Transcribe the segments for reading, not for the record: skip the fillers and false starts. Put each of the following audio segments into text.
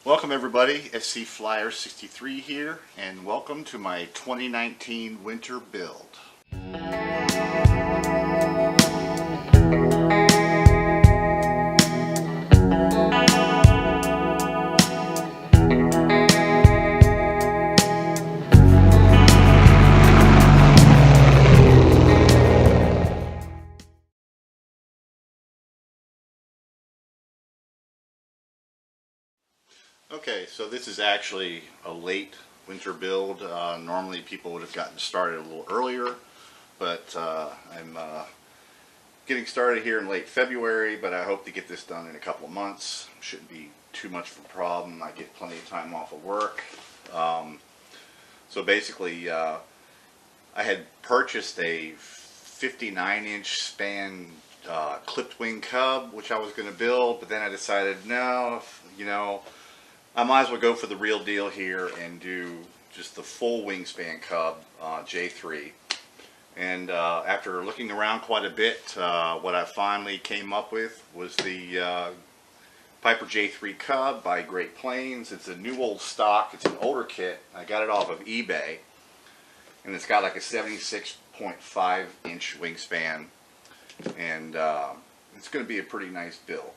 Welcome everybody, SC Flyer 63 here, and welcome to my 2019 winter build. Okay, so this is actually a late winter build. Normally people would have gotten started a little earlier, but I'm getting started here in late February, but I hope to get this done in a couple of months. Shouldn't be too much of a problem. I get plenty of time off of work. So basically, I had purchased a 59-inch span clipped wing Cub, which I was going to build, but then I decided, no, I might as well go for the real deal here and do just the full wingspan Cub J3. And after looking around quite a bit, what I finally came up with was the Piper J3 Cub by Great Planes. It's a new old stock. It's an older kit. I got it off of eBay, and it's got like a 76.5 inch wingspan, and it's going to be a pretty nice build.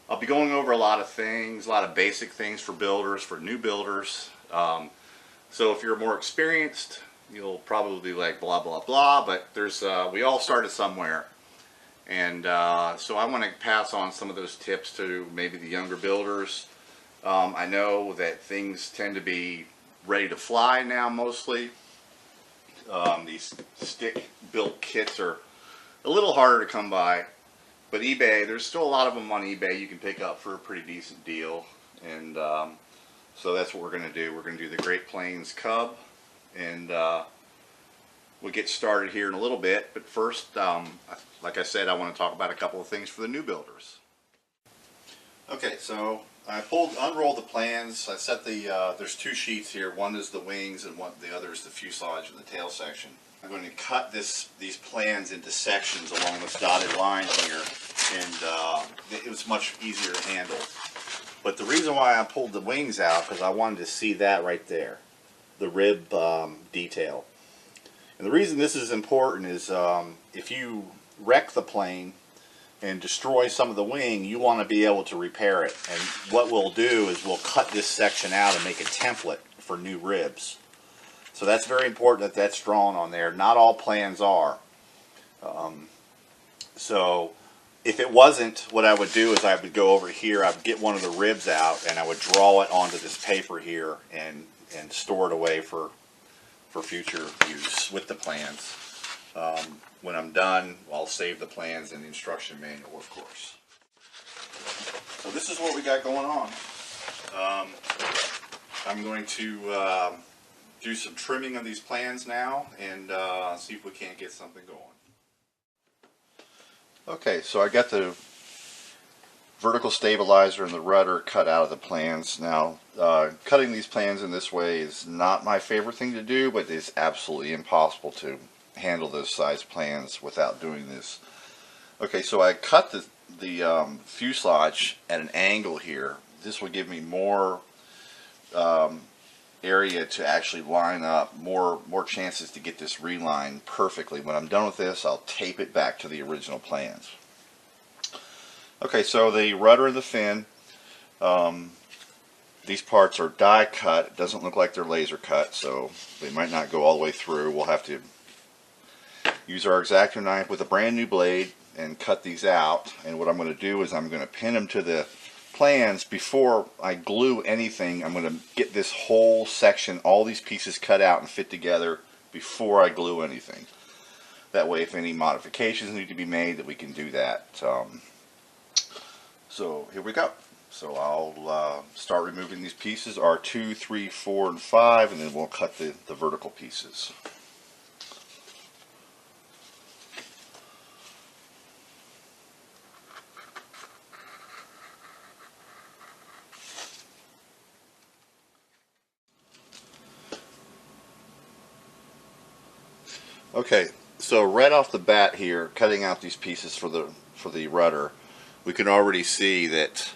I'll be going over a lot of things, a lot of basic things for builders, for new builders. So if you're more experienced, you'll probably be like blah blah blah, but there's we all started somewhere, and so I want to pass on some of those tips to maybe the younger builders. I know that things tend to be ready to fly now mostly. These stick built kits are a little harder to come by. But eBay, there's still a lot of them on eBay you can pick up for a pretty decent deal, and so that's what we're going to do. We're going to do the Great Planes Cub, and we'll get started here in a little bit. But first, like I said, I want to talk about a couple of things for the new builders. Okay, so I unrolled the plans. I set the, there's two sheets here. One is the wings, and the other is the fuselage and the tail section. I'm going to cut these plans into sections along this dotted line here, and it was much easier to handle. But the reason why I pulled the wings out, because I wanted to see that right there, the rib detail. And the reason this is important is if you wreck the plane and destroy some of the wing, you want to be able to repair it. And what we'll do is we'll cut this section out and make a template for new ribs. So that's very important that that's drawn on there. Not all plans are. So if it wasn't, what I would do is I would go over here, I would get one of the ribs out, and I would draw it onto this paper here and store it away for future use with the plans. When I'm done, I'll save the plans in the instruction manual, of course. So this is what we got going on. I'm going to do some trimming of these plans now and see if we can't get something going. Okay, so I got the vertical stabilizer and the rudder cut out of the plans. Now, cutting these plans in this way is not my favorite thing to do, but it's absolutely impossible to handle those size plans without doing this. Okay, so I cut the fuselage at an angle here. This will give me more area to actually line up, more chances to get this relined perfectly. When I'm done with this, I'll tape it back to the original plans. Okay, so the rudder and the fin, these parts are die cut. It doesn't look like they're laser cut, so they might not go all the way through. We'll have to use our X-Acto knife with a brand new blade and cut these out. And what I'm going to do is I'm going to pin them to the plans. Before I glue anything, I'm going to get this whole section, all these pieces cut out and fit together before I glue anything. That way, if any modifications need to be made, that we can do that. So here we go. So I'll start removing these pieces, R2, 3, 4, and 5, and then we'll cut the vertical pieces. Okay, so right off the bat here, cutting out these pieces for the rudder, we can already see that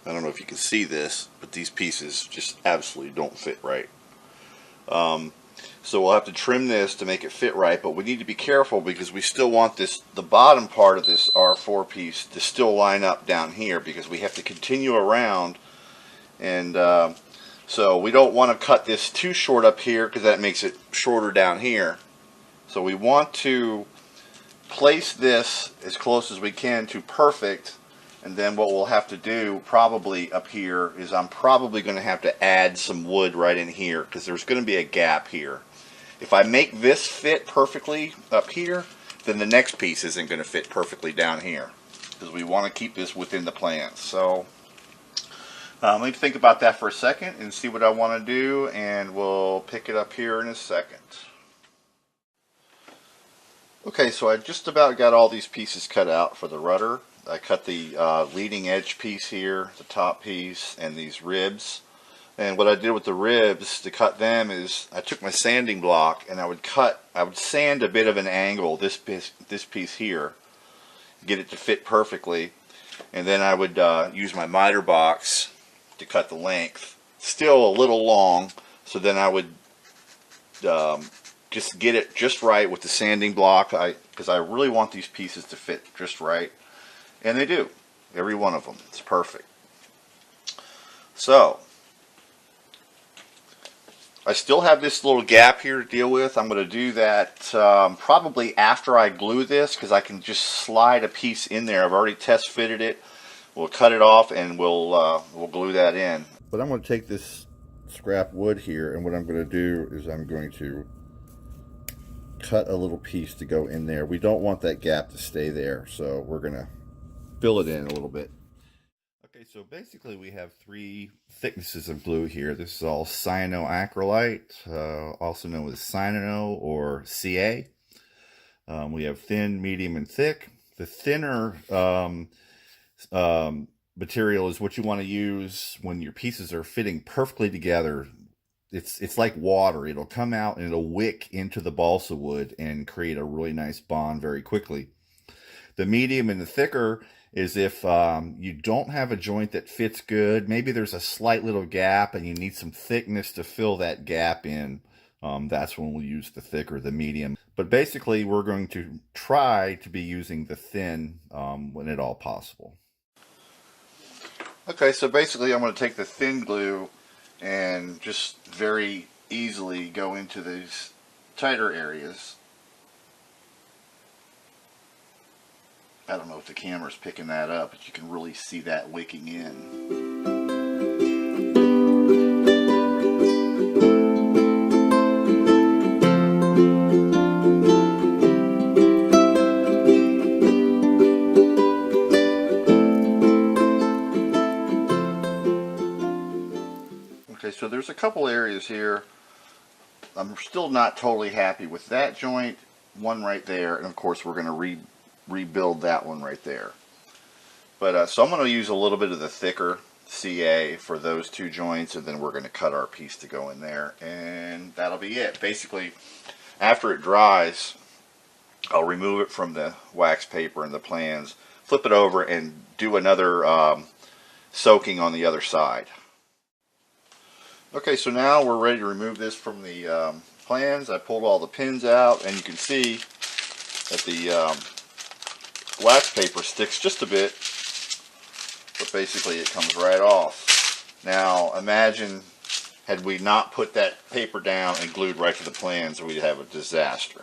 I don't know if you can see this, but these pieces just absolutely don't fit right. So we'll have to trim this to make it fit right, but we need to be careful because we still want the bottom part of this R4 piece to still line up down here, because we have to continue around, and so we don't want to cut this too short up here because that makes it shorter down here. So we want to place this as close as we can to perfect, and then what we'll have to do probably up here is I'm probably going to have to add some wood right in here because there's going to be a gap here. If I make this fit perfectly up here, then the next piece isn't going to fit perfectly down here, because we want to keep this within the plans. So let me think about that for a second and see what I want to do, and we'll pick it up here in a second. Okay, so I just about got all these pieces cut out for the rudder. I cut the leading edge piece here, the top piece, and these ribs. And what I did with the ribs to cut them is I took my sanding block and I would sand a bit of an angle, this piece here, get it to fit perfectly. And then I would use my miter box to cut the length. Still a little long, so then I would just get it just right with the sanding block, because I really want these pieces to fit just right. And they do. Every one of them. It's perfect. So I still have this little gap here to deal with. I'm going to do that probably after I glue this, because I can just slide a piece in there. I've already test fitted it. We'll cut it off and we'll glue that in. But I'm going to take this scrap wood here, and what I'm going to do is I'm going to cut a little piece to go in there. We don't want that gap to stay there, so we're going to fill it in a little bit. Okay, so basically we have three thicknesses of glue here. This is all cyanoacrylite, also known as cyano or CA. We have thin, medium, and thick. The thinner material is what you want to use when your pieces are fitting perfectly together. It's like water. It'll come out and it'll wick into the balsa wood and create a really nice bond very quickly. The medium and the thicker is if you don't have a joint that fits good, maybe there's a slight little gap and you need some thickness to fill that gap in, that's when we'll use the thicker, the medium. But basically we're going to try to be using the thin when at all possible. Okay, so basically I'm going to take the thin glue and just very easily go into these tighter areas. I don't know if the camera's picking that up, but you can really see that wicking in. Okay, so there's a couple areas here. I'm still not totally happy with that joint, one right there, and of course we're going to rebuild that one right there. But so I'm going to use a little bit of the thicker CA for those two joints, and then we're going to cut our piece to go in there, and that'll be it. Basically, after it dries, I'll remove it from the wax paper and the plans, flip it over, and do another soaking on the other side. Okay, so now we're ready to remove this from the plans. I pulled all the pins out, and you can see that the wax paper sticks just a bit, but basically it comes right off. Now imagine had we not put that paper down and glued right to the plans, we'd have a disaster.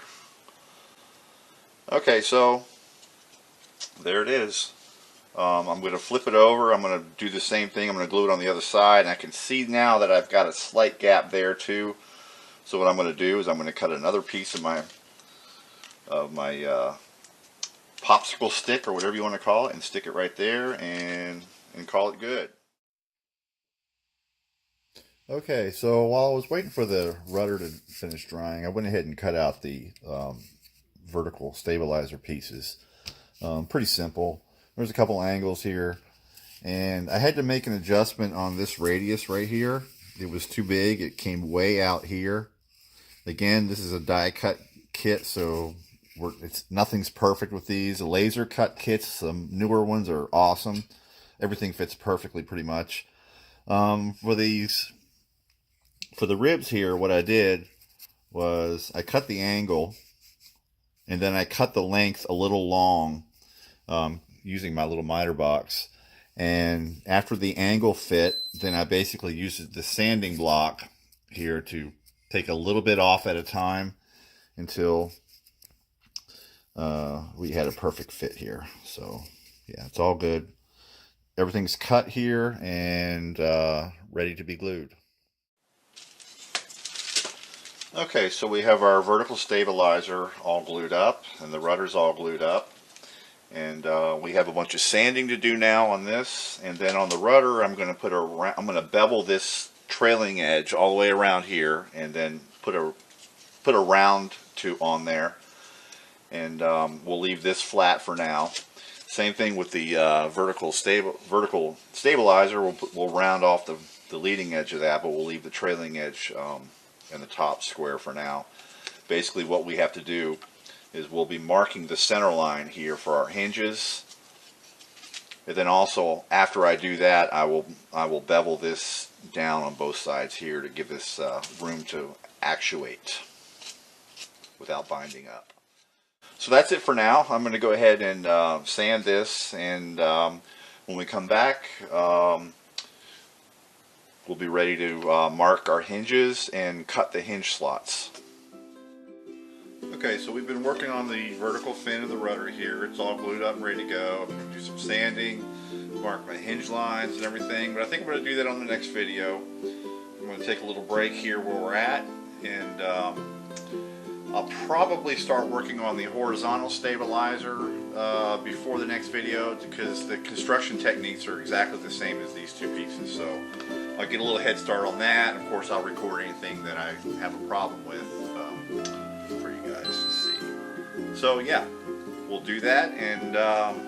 Okay, so there it is. I'm going to flip it over. I'm going to do the same thing. I'm going to glue it on the other side, and I can see now that I've got a slight gap there too. So what I'm going to do is I'm going to cut another piece of my popsicle stick, or whatever you want to call it, and stick it right there and call it good. Okay, so while I was waiting for the rudder to finish drying, I went ahead and cut out the vertical stabilizer pieces. Pretty simple. There's a couple angles here, and I had to make an adjustment on this radius right here. It was too big. It came way out here. Again, this is a die cut kit, so nothing's perfect with these. The laser cut kits, some newer ones, are awesome. everything fits perfectly pretty much. For the ribs here, what I did was I cut the angle, and then I cut the length a little long, using my little miter box. And after the angle fit, then I basically used the sanding block here to take a little bit off at a time until we had a perfect fit here. So yeah, it's all good. Everything's cut here and ready to be glued. Okay, so we have our vertical stabilizer all glued up, and the rudder's all glued up. And we have a bunch of sanding to do now on this, and then on the rudder I'm going to bevel this trailing edge all the way around here, and then put a round on there, and we'll leave this flat for now. Same thing with the vertical stabilizer. We'll round off the leading edge of that, but we'll leave the trailing edge and the top square for now. Basically, what we have to do is we'll be marking the center line here for our hinges, and then also after I do that, I will bevel this down on both sides here to give this room to actuate without binding up. So that's it for now. I'm going to go ahead and sand this, and when we come back, we'll be ready to mark our hinges and cut the hinge slots. Okay, so we've been working on the vertical fin of the rudder here. It's all glued up and ready to go. I'm going to do some sanding, mark my hinge lines and everything, but I think I'm going to do that on the next video. I'm going to take a little break here where we're at, and I'll probably start working on the horizontal stabilizer before the next video, because the construction techniques are exactly the same as these two pieces. So I'll get a little head start on that. Of course, I'll record anything that I have a problem with for you guys to see. So yeah, we'll do that, and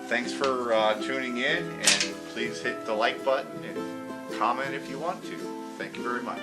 thanks for tuning in, and please hit the like button and comment if you want to. Thank you very much.